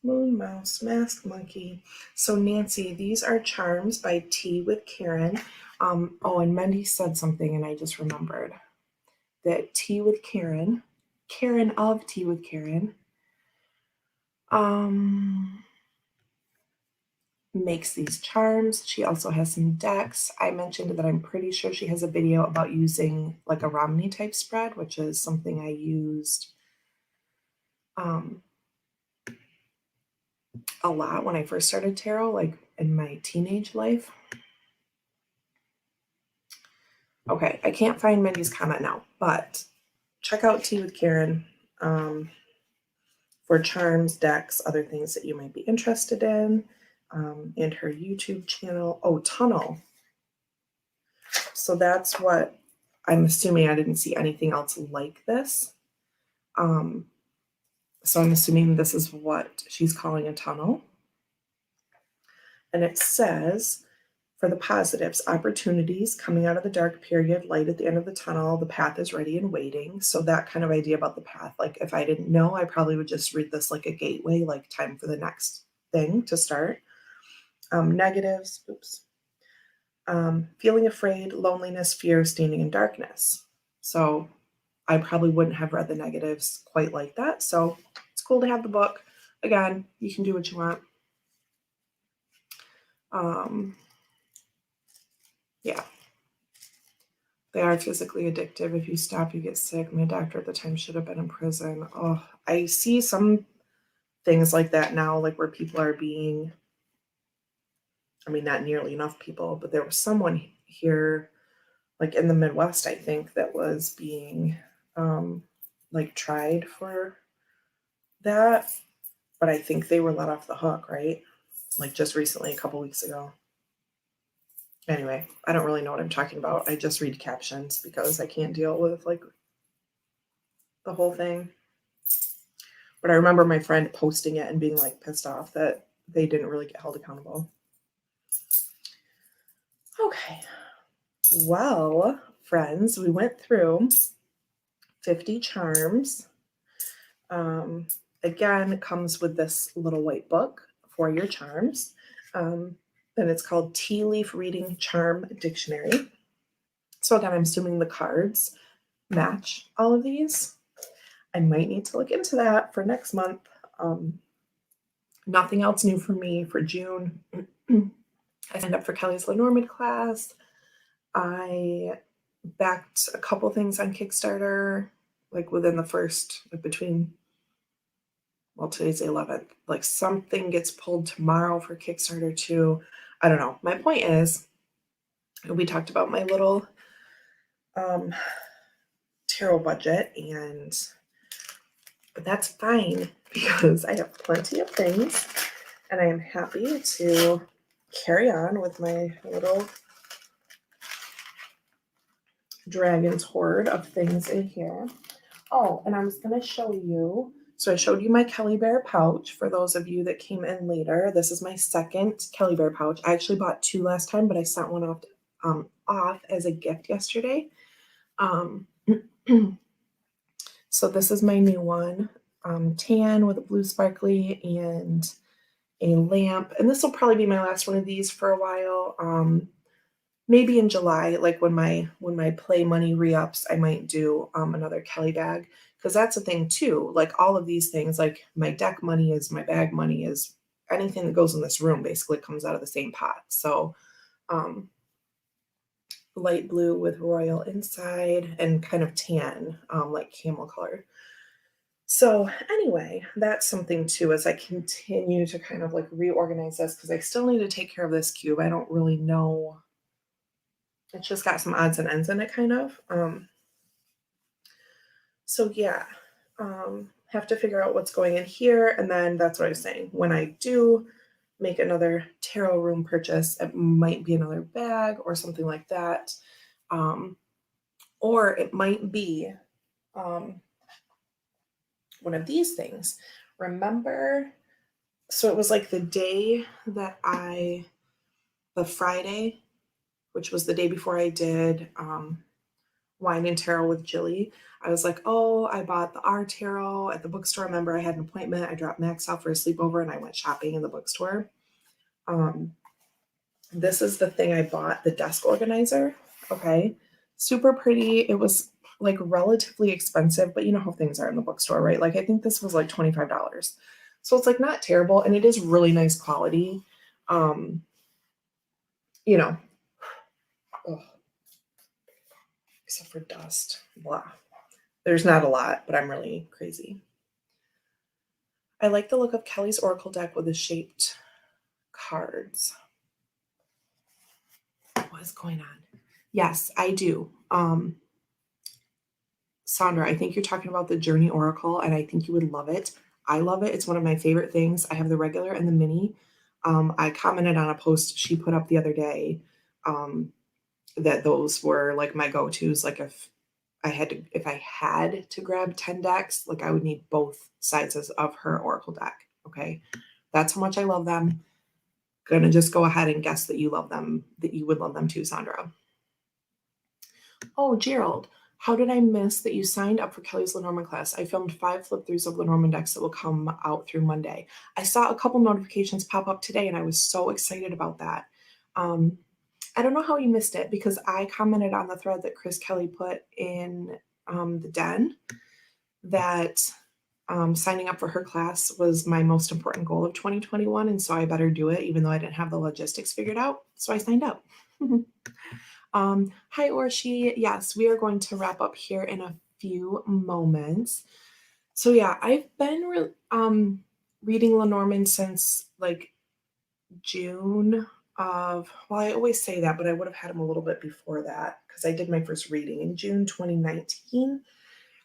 moon, mouse, mask, monkey. So Nancy, these are charms by Tea with Karin. Oh, and Mendy said something and I just remembered that Tea with Karin, Karin of Tea with Karin, makes these charms. She also has some decks. I mentioned that I'm pretty sure she has a video about using like a Romney type spread, which is something I used a lot when I first started tarot, like in my teenage life. Okay, I can't find Mindy's comment now, but check out Tea with Karin for charms, decks, other things that you might be interested in, and her YouTube channel. Oh, Tunnel. So that's what I'm assuming. I didn't see anything else like this. So I'm assuming this is what she's calling a tunnel. And it says, for the positives, opportunities coming out of the dark period, light at the end of the tunnel, the path is ready and waiting. So that kind of idea about the path. Like, if I didn't know, I probably would just read this like a gateway, like time for the next thing to start. Negatives, feeling afraid, loneliness, fear, standing in darkness. So I probably wouldn't have read the negatives quite like that. So it's cool to have the book. Again, you can do what you want. Yeah. They are physically addictive. If you stop, you get sick. My doctor at the time should have been in prison. Oh, I see some things like that now, like where people are being, I mean, not nearly enough people, but there was someone here, like in the Midwest, I think, that was being like tried for that. But I think they were let off the hook, right? Like just recently, a couple weeks ago. Anyway, I don't really know what I'm talking about. I just read captions because I can't deal with like the whole thing. But I remember my friend posting it and being like pissed off that they didn't really get held accountable. Okay. Well, friends, we went through 50 charms. Again, it comes with this little white book for your charms. And it's called Tea Leaf Reading Charm Dictionary. So again, I'm assuming the cards match all of these. I might need to look into that for next month. Nothing else new for me for June. I signed up for Kelly's Lenormand class. I backed a couple things on Kickstarter, like within the first, like between, well, today's the 11th. Like something gets pulled tomorrow for Kickstarter too. I don't know. My point is, we talked about my little tarot budget, but that's fine because I have plenty of things and I am happy to carry on with my little dragon's hoard of things in here. Oh, and I was going to show you. So I showed you my Kelly Bear pouch for those of you that came in later. This is my second Kelly Bear pouch. I actually bought two last time, but I sent one off as a gift yesterday. So this is my new one, tan with a blue sparkly and a lamp. And this will probably be my last one of these for a while. Maybe in July, like when my play money re-ups, I might do another Kelly bag, because that's a thing too. Like all of these things, like my deck money is my bag money is anything that goes in this room basically comes out of the same pot. So light blue with royal inside and kind of tan, like camel color. So anyway, that's something too, as I continue to kind of like reorganize this, because I still need to take care of this cube. I don't really know. It's just got some odds and ends in it, kind of. So yeah, have to figure out what's going in here. And then that's what I was saying. When I do make another tarot room purchase, it might be another bag or something like that. Or it might be one of these things. Remember, so it was like the day that the Friday, which was the day before I did Wine and Tarot with Jilly. I was like, oh, I bought the R Tarot at the bookstore. Remember, I had an appointment. I dropped Max off for a sleepover and I went shopping in the bookstore. This is the thing I bought, the desk organizer. Okay. Super pretty. It was like relatively expensive, but you know how things are in the bookstore, right? Like I think this was like $25. So it's like not terrible. And it is really nice quality. You know, ugh, except for dust, blah. There's not a lot, but I'm really crazy. I like the look of Kelly's Oracle deck with the shaped cards. What is going on? Yes, I do. Sandra, I think you're talking about the Journey Oracle, and I think you would love it. I love it. It's one of my favorite things. I have the regular and the mini. I commented on a post she put up the other day that those were like my go-tos. Like if I had to grab 10 decks, like I would need both sizes of her Oracle deck. Okay. That's how much I love them. Gonna just go ahead and guess that you love them, that you would love them too, Sandra. Oh, Gerald, how did I miss that you signed up for Kelly's Lenormand class? I filmed 5 flip-throughs of Lenormand decks that will come out through Monday. I saw a couple notifications pop up today and I was so excited about that. I don't know how you missed it because I commented on the thread that Chris Kelly put in the den that signing up for her class was my most important goal of 2021. And so I better do it, even though I didn't have the logistics figured out. So I signed up. Hi, Orshi. Yes, we are going to wrap up here in a few moments. So yeah, I've been reading Lenormand since like June of, well, I always say that, but I would have had him a little bit before that because I did my first reading in June 2019.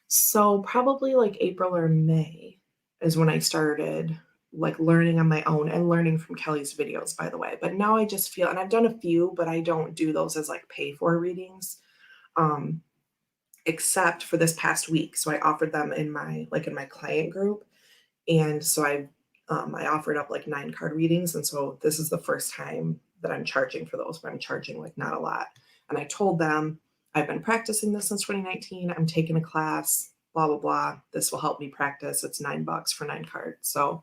So probably like April or May is when I started like learning on my own and learning from Kelly's videos, by the way. But now I just feel, and I've done a few, but I don't do those as like pay for readings, except for this past week. So I offered them in my client group. And so I I offered up like 9 card readings. And so this is the first time that I'm charging for those, but I'm charging like not a lot. And I told them, I've been practicing this since 2019. I'm taking a class, blah, blah, blah. This will help me practice. It's $9 for 9 cards. So,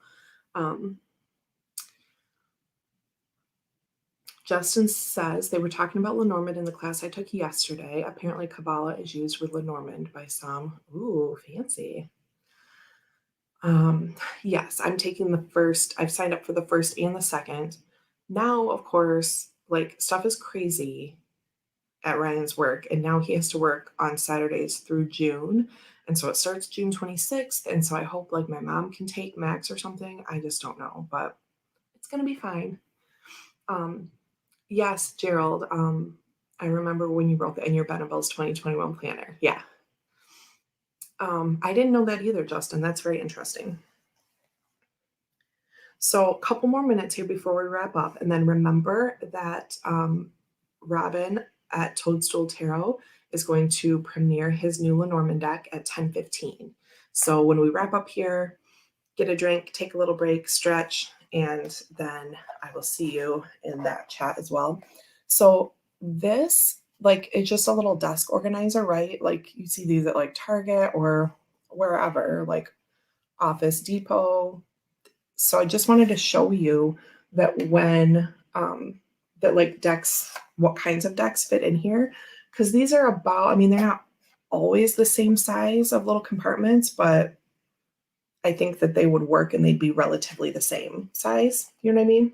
Justin says they were talking about Lenormand in the class I took yesterday. Apparently, Kabbalah is used with Lenormand by some. Ooh, fancy. Yes, I'm taking the first. I've signed up for the first and the second. Now, of course, like stuff is crazy at Ryan's work, and now he has to work on Saturdays through June. And so it starts June 26th. And so I hope like my mom can take Max or something. I just don't know, but it's gonna be fine. Yes, Gerald. I remember when you wrote that in your Benable's 2021 planner. Yeah. I didn't know that either, Justin. That's very interesting. So a couple more minutes here before we wrap up. And then remember that Robin at Toadstool Tarot is going to premiere his new Lenormand deck at 10:15. So when we wrap up here, get a drink, take a little break, stretch, and then I will see you in that chat as well. So this, like, it's just a little desk organizer, right? Like you see these at like Target or wherever, like Office Depot. So I just wanted to show you that when that like decks, what kinds of decks fit in here, because these are about, I mean, they're not always the same size of little compartments, but I think that they would work and they'd be relatively the same size. You know what I mean?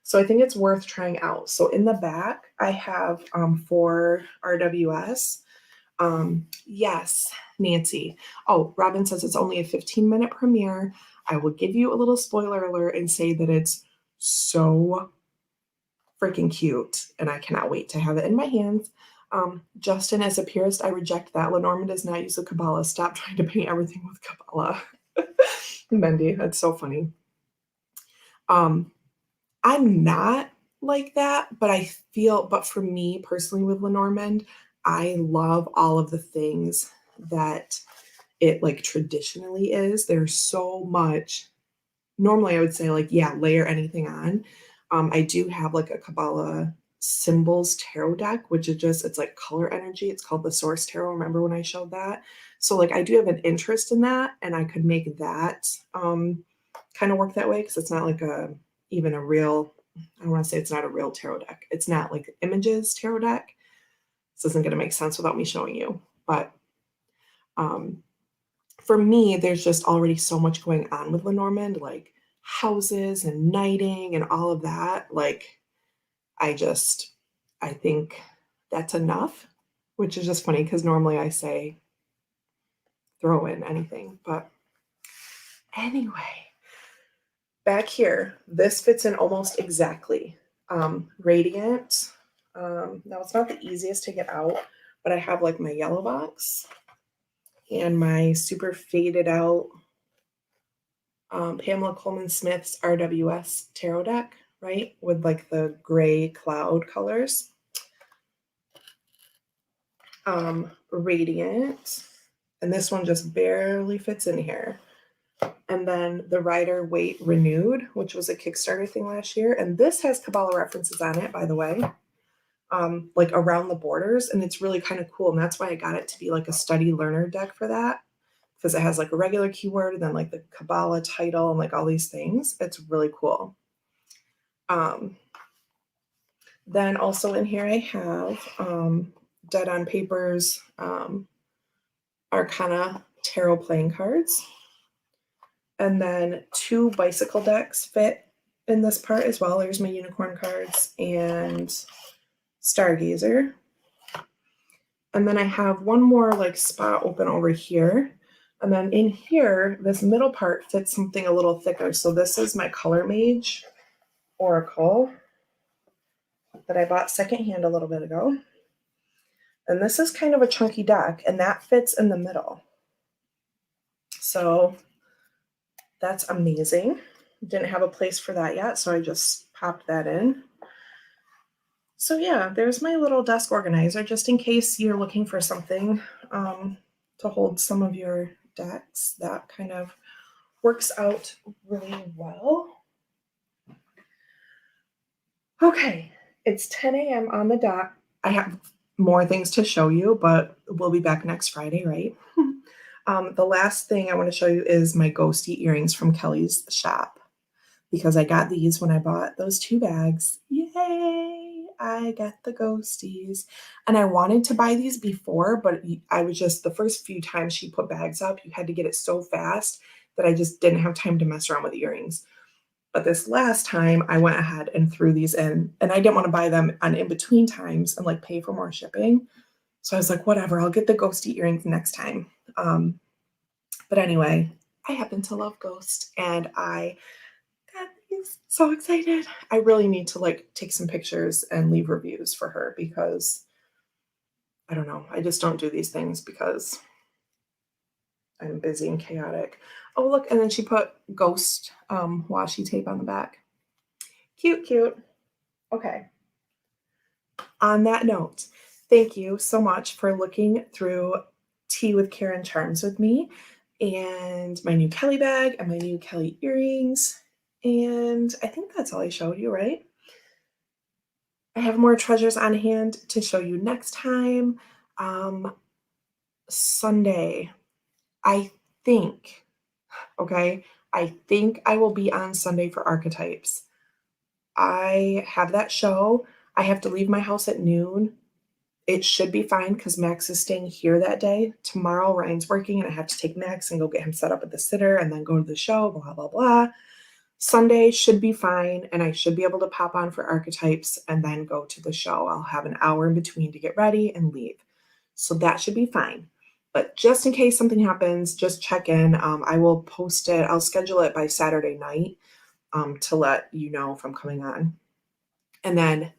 So I think it's worth trying out. So in the back, I have 4 RWS. Yes, Nancy. Oh, Robin says it's only a 15-minute premiere. I will give you a little spoiler alert and say that it's so freaking cute, and I cannot wait to have it in my hands. Justin, as a purist, I reject that. Lenormand does not use a Kabbalah. Stop trying to paint everything with Kabbalah. Mendy, that's so funny. I'm not like that, but for me personally with Lenormand, I love all of the things that it like traditionally is. There's so much. Normally I would say like, yeah, layer anything on. I do have like a Kabbalah symbols tarot deck, which is just, it's like color energy. It's called the Source Tarot. Remember when I showed that? So like I do have an interest in that, and I could make that kind of work that way, because it's not like even a real, I don't want to say it's not a real tarot deck. It's not like images tarot deck. This isn't going to make sense without me showing you. But for me, there's just already so much going on with Lenormand, like houses and knighting and all of that. Like, I think that's enough, which is just funny because normally I say throw in anything. But anyway, back here, this fits in almost exactly. Radiant. Now it's not the easiest to get out, but I have like my yellow box and my super faded out Pamela Coleman Smith's RWS tarot deck, right? With like the gray cloud colors. Radiant. And this one just barely fits in here. And then the Rider Waite Renewed, which was a Kickstarter thing last year. And this has Kabbalah references on it, by the way, like around the borders. And it's really kind of cool. And that's why I got it to be like a study learner deck for that, because it has like a regular keyword and then like the Kabbalah title and like all these things. It's really cool. Then also in here I have Dead on Paper's Arcana Tarot playing cards. And then 2 bicycle decks fit in this part as well. There's my unicorn cards and Stargazer. And then I have one more like spot open over here. And then in here, this middle part fits something a little thicker. So this is my Color Mage Oracle that I bought secondhand a little bit ago. And this is kind of a chunky deck, and that fits in the middle. So that's amazing. Didn't have a place for that yet, so I just popped that in. So yeah, there's my little desk organizer, just in case you're looking for something to hold some of your decks. That kind of works out really well. Okay, it's 10 a.m. on the dot. I have more things to show you, but we'll be back next Friday, right? The last thing I want to show you is my Ghosty earrings from Kelly's shop because I got these when I bought those 2 bags. Yay! I got the Ghosties. And I wanted to buy these before, but I was just, the first few times she put bags up, you had to get it so fast that I just didn't have time to mess around with earrings. But this last time I went ahead and threw these in, and I didn't want to buy them on in between times and like pay for more shipping. So I was like, whatever, I'll get the Ghosty earrings next time. But anyway, I happen to love Ghost and I got these. So excited. I really need to like take some pictures and leave reviews for her because I don't know. I just don't do these things because I'm busy and chaotic. Oh, look, and then she put Ghost washi tape on the back. Cute, cute. Okay. On that note, thank you so much for looking through Tea with Karin charms with me and my new Kelly bag and my new Kelly earrings. And I think that's all I showed you, right? I have more treasures on hand to show you next time. Sunday, I think, okay, I think I will be on Sunday for Archetypes. I have that show. I have to leave my house at noon. It should be fine because Max is staying here that day. Tomorrow, Ryan's working, and I have to take Max and go get him set up at the sitter and then go to the show, blah, blah, blah. Sunday should be fine, and I should be able to pop on for Archetypes and then go to the show. I'll have an hour in between to get ready and leave. So that should be fine. But just in case something happens, just check in. I will post it. I'll schedule it by Saturday night to let you know if I'm coming on. And then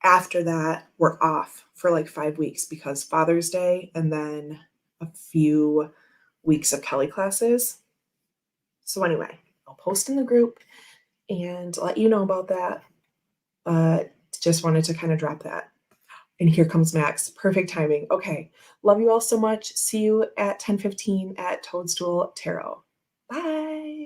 after that, we're off for like 5 weeks because Father's Day and then a few weeks of Kelly classes. So anyway, I'll post in the group and let you know about that. Just wanted to kind of drop that. And here comes Max. Perfect timing. Okay. Love you all so much. See you at 10:15 at Toadstool Tarot. Bye.